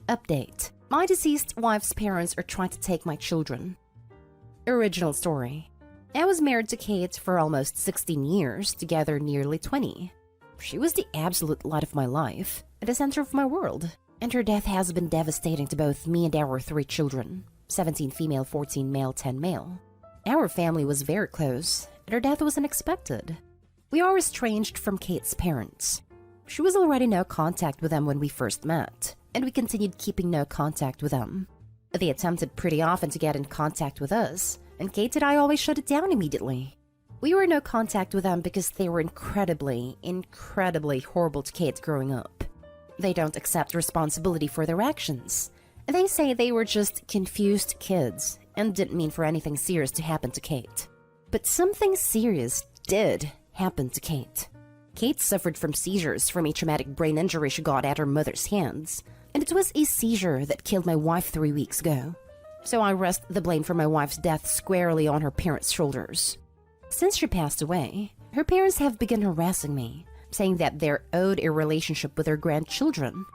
Update. My deceased wife's parents are trying to take my children. Original story. I was married to Kate for almost 16 years, together nearly 20. She was the absolute light of my life, at the center of my world, and her death has been devastating to both me and our 3 children, 17 female, 14 male, 10 male. Our family was very close, and her death was unexpected. We are estranged from Kate's parents. She was already no contact with them when we first met, and we continued keeping no contact with them. They attempted pretty often to get in contact with us, and Kate and I always shut it down immediately. We were in no contact with them because they were incredibly horrible to Kate growing up. They don't accept responsibility for their actions. They say they were just confused kids and didn't mean for anything serious to happen to Kate. But something serious did happen to Kate. Kate suffered from seizures from a traumatic brain injury she got at her mother's hands, and it was a seizure that killed my wife 3 weeks ago. So I rest the blame for my wife's death squarely on her parents' shoulders. Since she passed away, her parents have begun harassing me, saying that they're owed a relationship with their grandchildren.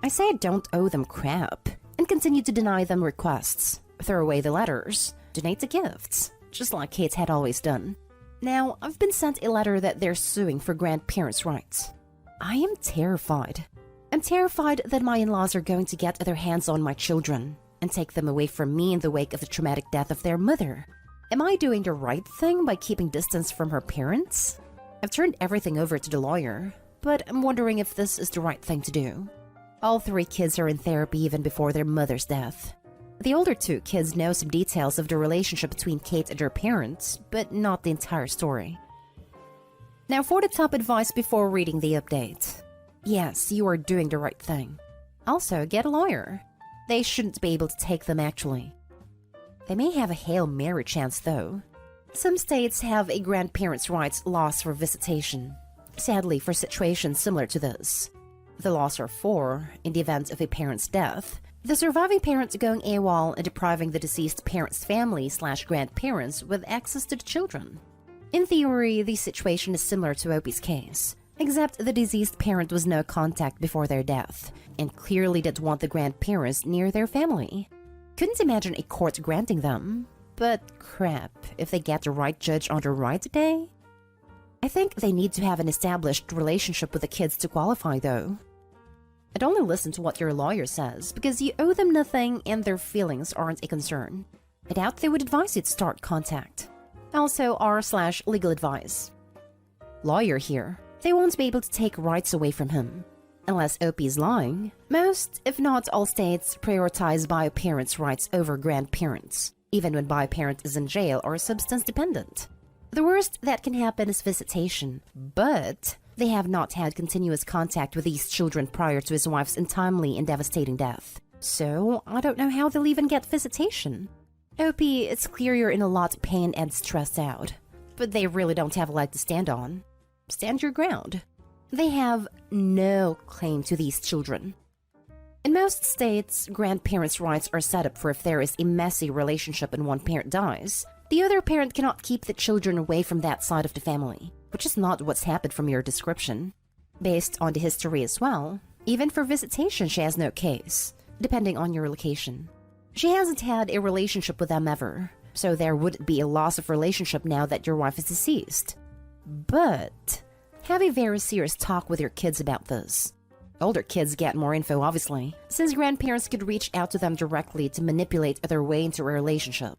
I say I don't owe them crap, and continue to deny them requests, throw away the letters, donate the gifts, just like Kate had always done. Now, I've been sent a letter that they're suing for grandparents' rights. I am terrified. I'm terrified that my in-laws are going to get their hands on my children and take them away from me in the wake of the traumatic death of their mother. Am I doing the right thing by keeping distance from her parents? I've turned everything over to the lawyer, but I'm wondering if this is the right thing to do. All 3 kids are in therapy even before their mother's death. The older 2 kids know some details of the relationship between Kate and her parents, but not the entire story. Now for the top advice before reading the update. Yes, you are doing the right thing. Also, get a lawyer. They shouldn't be able to take them actually. They may have a Hail Mary chance though. Some states have a grandparents' rights laws for visitation, sadly for situations similar to this. The laws are for, in the event of a parent's death, the surviving parent going AWOL and depriving the deceased parent's family/grandparents with access to the children. In theory, the situation is similar to Opie's case, except the deceased parent was no contact before their death, and clearly didn't want the grandparents near their family. Couldn't imagine a court granting them, but crap, if they get the right judge on the right day? I think they need to have an established relationship with the kids to qualify though. I'd only listen to what your lawyer says because you owe them nothing and their feelings aren't a concern. I doubt they would advise you to start contact. Also r/legal advice. Lawyer here. They won't be able to take rights away from him. Unless OP is lying, most, if not all states, prioritize bio-parents' rights over grandparents, even when bio-parent is in jail or substance dependent. The worst that can happen is visitation, but they have not had continuous contact with these children prior to his wife's untimely and devastating death. So, I don't know how they'll even get visitation. OP, it's clear you're in a lot of pain and stressed out, but they really don't have a leg to stand on. Stand your ground. They have no claim to these children. In most states, grandparents' rights are set up for if there is a messy relationship and one parent dies, the other parent cannot keep the children away from that side of the family, which is not what's happened from your description. Based on the history as well, even for visitation she has no case, depending on your location. She hasn't had a relationship with them ever, so there wouldn't be a loss of relationship now that your wife is deceased. But have a very serious talk with your kids about this. Older kids get more info obviously, since grandparents could reach out to them directly to manipulate their way into a relationship.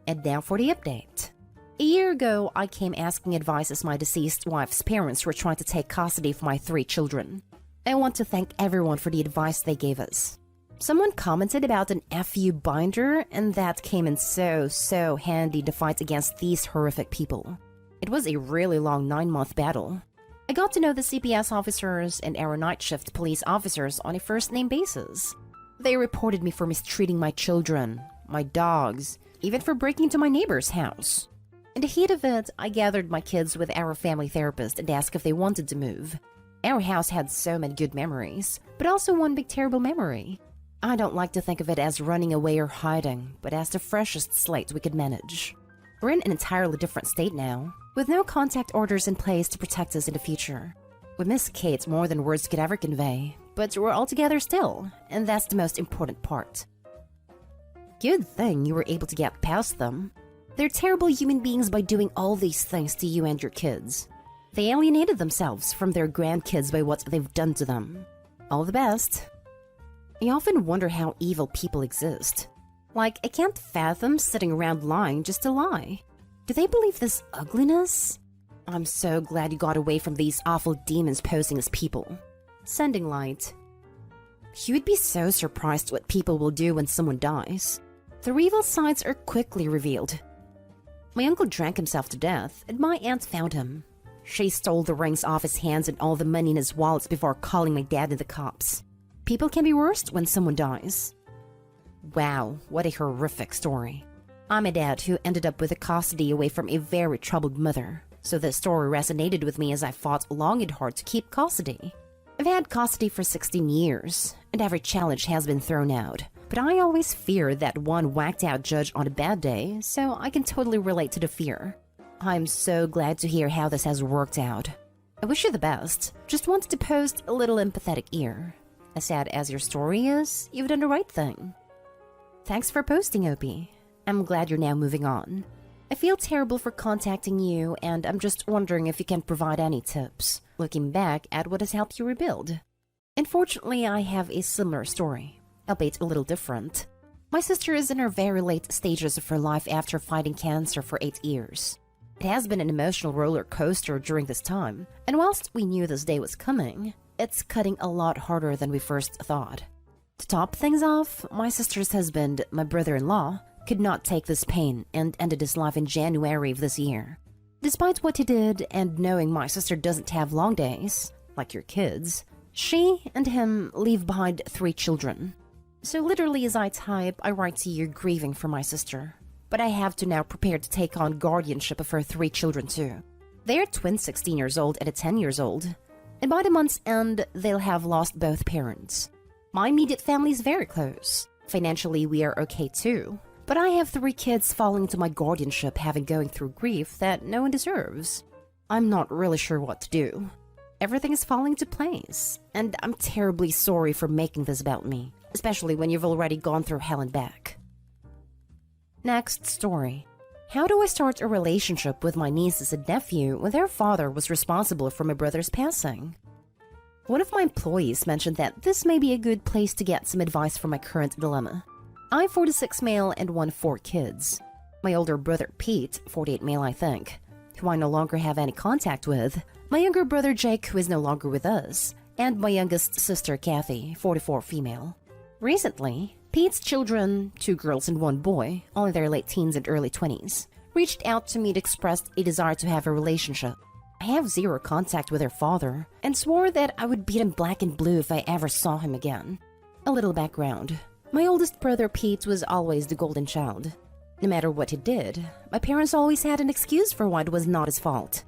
And now for the update. A year ago, I came asking advice as my deceased wife's parents were trying to take custody of my 3 children. I want to thank everyone for the advice they gave us. Someone commented about an FU binder, and that came in so handy to fight against these horrific people. It was a really long 9-month battle. I got to know the CPS officers and our night shift police officers on a first-name basis. They reported me for mistreating my children, my dogs, even for breaking into my neighbor's house. In the heat of it, I gathered my kids with our family therapist and asked if they wanted to move. Our house had so many good memories, but also one big terrible memory. I don't like to think of it as running away or hiding, but as the freshest slate we could manage. We're in an entirely different state now, with no contact orders in place to protect us in the future. We miss Kate more than words could ever convey, but we're all together still, and that's the most important part. Good thing you were able to get past them. They're terrible human beings by doing all these things to you and your kids. They alienated themselves from their grandkids by what they've done to them. All the best. I often wonder how evil people exist. Like, I can't fathom sitting around lying just to lie. Do they believe this ugliness? I'm so glad you got away from these awful demons posing as people. Sending light. You would be so surprised what people will do when someone dies. Their evil sides are quickly revealed. My uncle drank himself to death, and my aunt found him. She stole the rings off his hands and all the money in his wallets before calling my dad and the cops. People can be worse when someone dies. Wow, what a horrific story. I'm a dad who ended up with a custody away from a very troubled mother, so this story resonated with me as I fought long and hard to keep custody. I've had custody for 16 years, and every challenge has been thrown out, but I always fear that one whacked-out judge on a bad day, so I can totally relate to the fear. I'm so glad to hear how this has worked out. I wish you the best. Just wanted to post a little empathetic ear. As sad as your story is, you've done the right thing. Thanks for posting, Opie. I'm glad you're now moving on. I feel terrible for contacting you, and I'm just wondering if you can provide any tips, looking back at what has helped you rebuild. Unfortunately, I have a similar story, albeit a little different. My sister is in her very late stages of her life after fighting cancer for 8 years. It has been an emotional roller coaster during this time, and whilst we knew this day was coming, it's cutting a lot harder than we first thought. To top things off, my sister's husband, my brother-in-law, could not take this pain and ended his life in January of this year. Despite what he did, and knowing my sister doesn't have long days, like your kids, she and him leave behind 3 children. So literally as I type, I write to you grieving for my sister. But I have to now prepare to take on guardianship of her 3 children too. They are twins 16 years old and a 10 years old. And by the month's end, they'll have lost both parents. My immediate family is very close. Financially, we are okay too. But I have 3 kids falling into my guardianship having going through grief that no one deserves. I'm not really sure what to do. Everything is falling into place, and I'm terribly sorry for making this about me, especially when you've already gone through hell and back. Next story. How do I start a relationship with my nieces and nephew when their father was responsible for my brother's passing? One of my employees mentioned that this may be a good place to get some advice for my current dilemma. I'm 46 male and 4 kids. My older brother Pete, 48 male I think, who I no longer have any contact with, my younger brother Jake, who is no longer with us, and my youngest sister Kathy, 44 female. Recently, Pete's children, 2 girls and 1 boy, all in their late teens and early 20s, reached out to me and expressed a desire to have a relationship. I have 0 contact with their father, and swore that I would beat him black and blue if I ever saw him again. A little background. My oldest brother Pete was always the golden child. No matter what he did, my parents always had an excuse for why it was not his fault.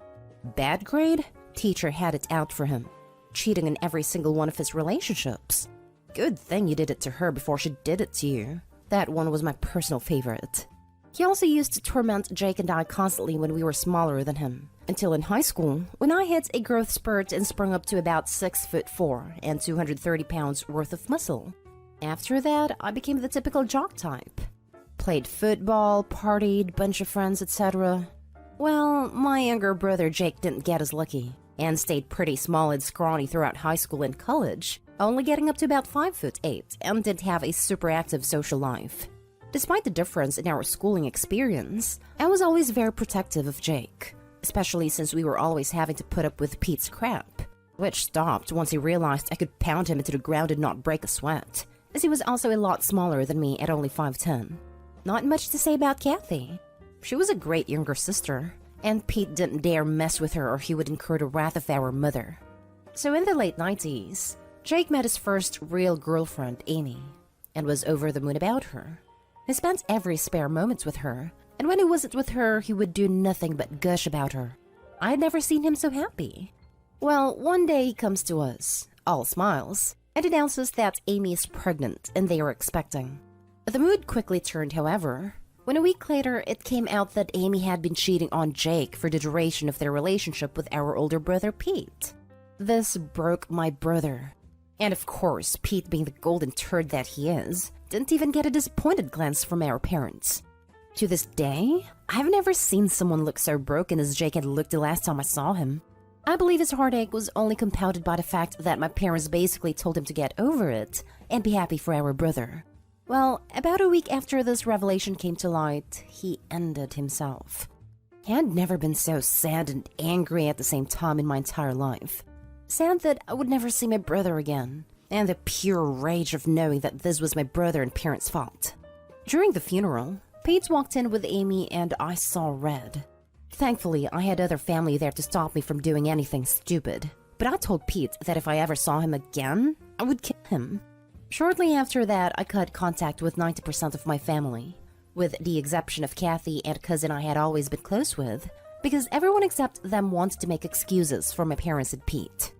Bad grade? Teacher had it out for him. Cheating in every single one of his relationships. Good thing you did it to her before she did it to you. That one was my personal favorite. He also used to torment Jake and I constantly when we were smaller than him. Until in high school, when I hit a growth spurt and sprung up to about 6'4" and 230 pounds worth of muscle. After that, I became the typical jock type. Played football, partied, bunch of friends, etc. Well, my younger brother Jake didn't get as lucky, and stayed pretty small and scrawny throughout high school and college, only getting up to about 5'8", and didn't have a super active social life. Despite the difference in our schooling experience, I was always very protective of Jake, especially since we were always having to put up with Pete's crap, which stopped once he realized I could pound him into the ground and not break a sweat, as he was also a lot smaller than me at only 5'10". Not much to say about Kathy. She was a great younger sister, and Pete didn't dare mess with her or he would incur the wrath of our mother. So in the late 90s, Jake met his first real girlfriend, Amy, and was over the moon about her. He spent every spare moment with her, and when he wasn't with her, he would do nothing but gush about her. I had never seen him so happy. Well, one day he comes to us, all smiles, and announces that Amy is pregnant and they are expecting. The mood quickly turned, however, when a week later it came out that Amy had been cheating on Jake for the duration of their relationship with our older brother Pete. This broke my brother. And of course, Pete, being the golden turd that he is, didn't even get a disappointed glance from our parents. To this day, I've never seen someone look so broken as Jake had looked the last time I saw him. I believe his heartache was only compounded by the fact that my parents basically told him to get over it and be happy for our brother. Well, about a week after this revelation came to light, he ended himself. I had never been so sad and angry at the same time in my entire life. Sad that I would never see my brother again, and the pure rage of knowing that this was my brother and parents' fault. During the funeral, Pete walked in with Amy and I saw red. Thankfully, I had other family there to stop me from doing anything stupid, but I told Pete that if I ever saw him again, I would kill him. Shortly after that, I cut contact with 90% of my family, with the exception of Kathy and a cousin I had always been close with, because everyone except them wanted to make excuses for my parents and Pete.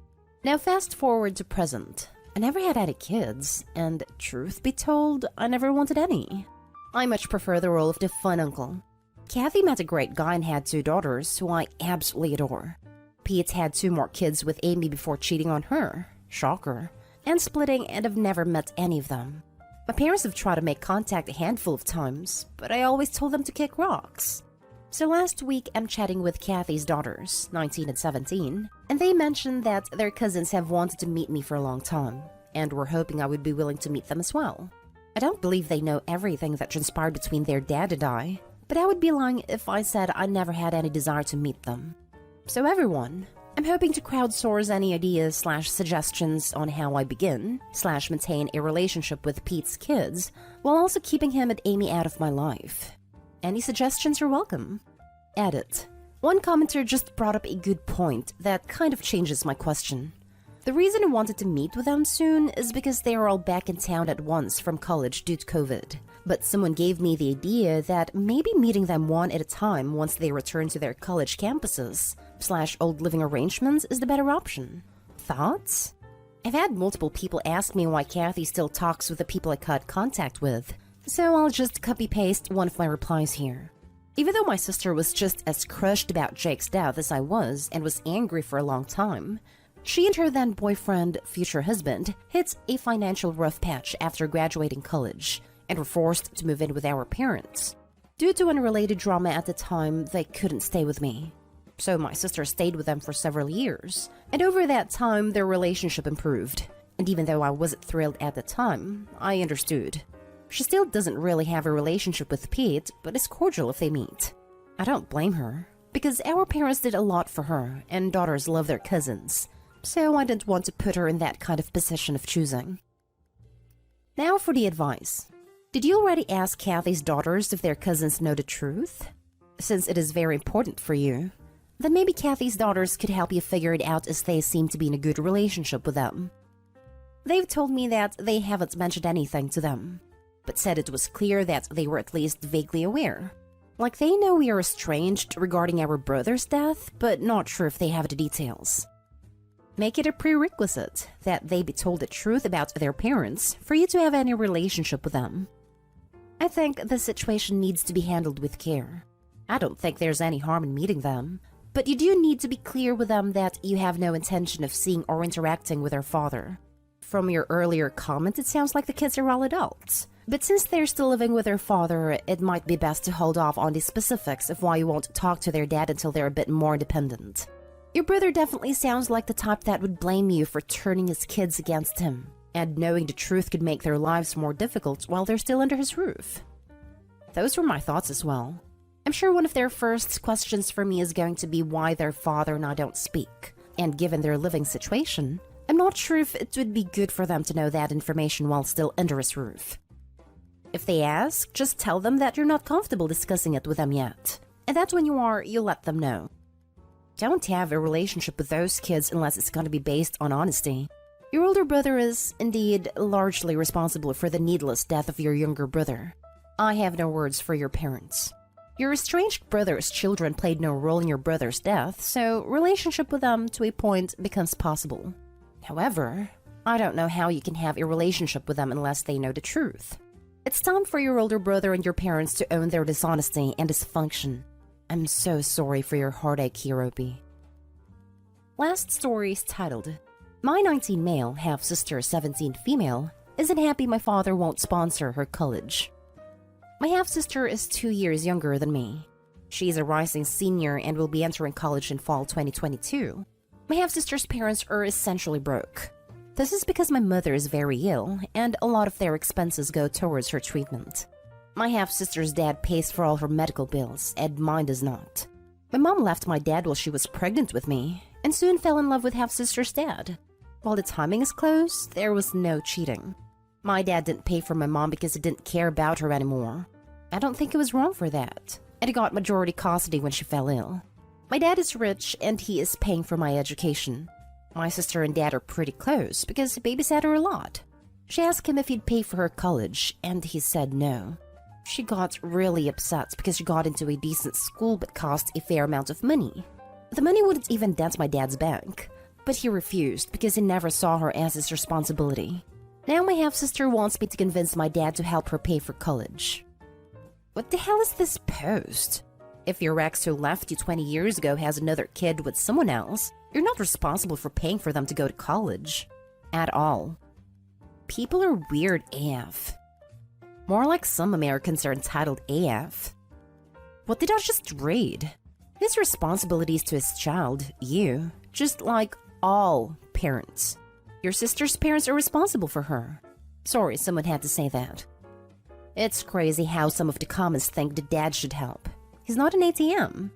Now fast forward to present. I never had any kids, and truth be told, I never wanted any. I much prefer the role of the fun uncle. Kathy met a great guy and had 2 daughters, who I absolutely adore. Pete had 2 more kids with Amy before cheating on her. Shocker. And splitting, and I've never met any of them. My parents have tried to make contact a handful of times, but I always told them to kick rocks. So last week I'm chatting with Kathy's daughters, 19 and 17, and they mentioned that their cousins have wanted to meet me for a long time, and were hoping I would be willing to meet them as well. I don't believe they know everything that transpired between their dad and I, but I would be lying if I said I never had any desire to meet them. So everyone, I'm hoping to crowdsource any ideas/suggestions on how I begin/maintain a relationship with Pete's kids, while also keeping him and Amy out of my life. Any suggestions are welcome. Edit. One commenter just brought up a good point that kind of changes my question. The reason I wanted to meet with them soon is because they are all back in town at once from college due to COVID. But someone gave me the idea that maybe meeting them one at a time once they return to their college campuses/old living arrangements is the better option. Thoughts? I've had multiple people ask me why Kathy still talks with the people I cut contact with, so I'll just copy-paste one of my replies here. Even though my sister was just as crushed about Jake's death as I was and was angry for a long time, she and her then boyfriend, future husband, hit a financial rough patch after graduating college, and were forced to move in with our parents. Due to unrelated drama at the time, they couldn't stay with me. So my sister stayed with them for several years, and over that time their relationship improved. And even though I wasn't thrilled at the time, I understood. She still doesn't really have a relationship with Pete, but is cordial if they meet. I don't blame her, because our parents did a lot for her, and daughters love their cousins, so I didn't want to put her in that kind of position of choosing. Now for the advice. Did you already ask Kathy's daughters if their cousins know the truth? Since it is very important for you, then maybe Kathy's daughters could help you figure it out, as they seem to be in a good relationship with them. They've told me that they haven't mentioned anything to them, but said it was clear that they were at least vaguely aware. Like they know we are estranged regarding our brother's death, but not sure if they have the details. Make it a prerequisite that they be told the truth about their parents for you to have any relationship with them. I think the situation needs to be handled with care. I don't think there's any harm in meeting them, but you do need to be clear with them that you have no intention of seeing or interacting with their father. From your earlier comment, it sounds like the kids are all adults, but since they're still living with their father, it might be best to hold off on the specifics of why you won't talk to their dad until they're a bit more independent. Your brother definitely sounds like the type that would blame you for turning his kids against him, and knowing the truth could make their lives more difficult while they're still under his roof. Those were my thoughts as well. I'm sure one of their first questions for me is going to be why their father and I don't speak, and given their living situation, I'm not sure if it would be good for them to know that information while still under his roof. If they ask, just tell them that you're not comfortable discussing it with them yet, and that when you are, you'll let them know. Don't have a relationship with those kids unless it's going to be based on honesty. Your older brother is, indeed, largely responsible for the needless death of your younger brother. I have no words for your parents. Your estranged brother's children played no role in your brother's death, so relationship with them to a point becomes possible. However, I don't know how you can have a relationship with them unless they know the truth. It's time for your older brother and your parents to own their dishonesty and dysfunction. I'm so sorry for your heartache, Hiropi. Last story is titled, My 19 male, half-sister 17 female, isn't happy my father won't sponsor her college. My half-sister is 2 years younger than me. She is a rising senior and will be entering college in fall 2022. My half-sister's parents are essentially broke. This is because my mother is very ill, and a lot of their expenses go towards her treatment. My half-sister's dad pays for all her medical bills, and mine does not. My mom left my dad while she was pregnant with me, and soon fell in love with half-sister's dad. While the timing is close, there was no cheating. My dad didn't pay for my mom because he didn't care about her anymore. I don't think it was wrong for that, and he got majority custody when she fell ill. My dad is rich, and he is paying for my education. My sister and dad are pretty close because he babysat her a lot. She asked him if he'd pay for her college, and he said no. She got really upset because she got into a decent school but cost a fair amount of money. The money wouldn't even dent my dad's bank, but he refused because he never saw her as his responsibility. Now my half-sister wants me to convince my dad to help her pay for college. What the hell is this post? If your ex who left you 20 years ago has another kid with someone else, you're not responsible for paying for them to go to college. At all. People are weird AF. More like some Americans are entitled AF. What did I just read? His responsibilities to his child, you, just like all parents. Your sister's parents are responsible for her. Sorry, someone had to say that. It's crazy how some of the comments think the dad should help. He's not an ATM.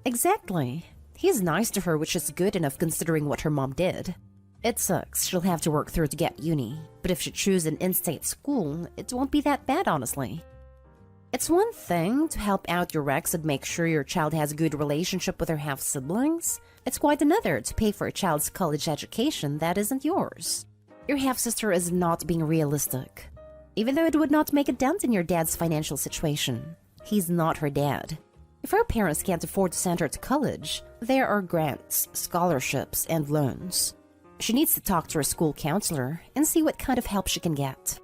Exactly. He's nice to her, which is good enough considering what her mom did. It sucks, she'll have to work through to get uni, but if she chooses an in-state school, it won't be that bad, honestly. It's one thing to help out your ex and make sure your child has a good relationship with her half-siblings. It's quite another to pay for a child's college education that isn't yours. Your half-sister is not being realistic. Even though it would not make a dent in your dad's financial situation, he's not her dad. If her parents can't afford to send her to college, there are grants, scholarships, and loans. She needs to talk to her school counselor and see what kind of help she can get.